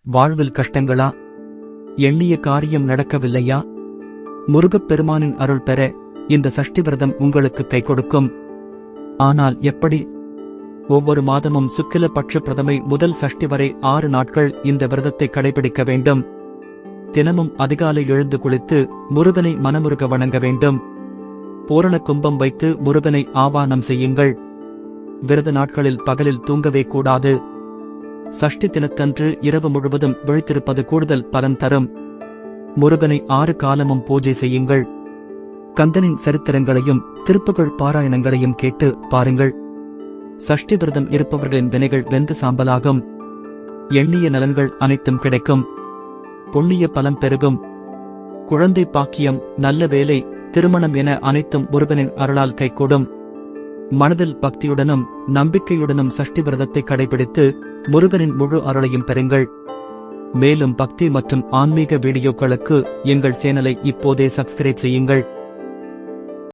வாழ்வில் கஷ்டங்களா? எண்ணிய காரியம் நடக்கவில்லையா? முருகப்பெருமானின் அருள் பெற இந்த சஷ்டி விரதம் உங்களுக்கு கை கொடுக்கும். ஆனால் எப்படி? ஒவ்வொரு மாதமும் சுக்கில பட்ச பிரதமை முதல் சஷ்டி வரை 6 நாட்கள் இந்த விரதத்தை கடைபிடிக்க வேண்டும். தினமும் அதிகாலை எழுந்து குளித்து முருகனை மனமுருக வணங்க வேண்டும். பூரண கும்பம் வைத்து முருகனை ஆவானம் செய்யுங்கள். விரத நாட்களில் பகலில் தூங்கவே கூடாது. சஷ்டி தினத்தன்று இரவு முழுவதும் விழித்திருப்பது கூடுதல் பலன் தரும். முருகனை 6 காலமும் பூஜை செய்யுங்கள். கந்தனின் சரித்திரங்களையும் திருப்புகழ் பாராயணங்களையும் கேட்டு பாருங்கள். சஷ்டி விரதம் இருப்பவர்களின் வினைகள் வெந்து சாம்பலாகும். எண்ணிய நலன்கள் அனைத்தும் கிடைக்கும். புண்ணிய பலம் பெருகும். குழந்தை பாக்கியம், நல்ல வேலை, திருமணம் என அனைத்தும் முருகனின் அருளால் கைகூடும். மனதில் பக்தியுடனும் நம்பிக்கையுடனும் சஷ்டி விரதத்தை கடைபிடித்து முருகனின் முழு அருளையும் பெறுங்கள். மேலும் பக்தி மற்றும் ஆன்மீக வீடியோக்களுக்கு எங்கள் சேனலை இப்போதே சப்ஸ்கிரைப் செய்யுங்கள்.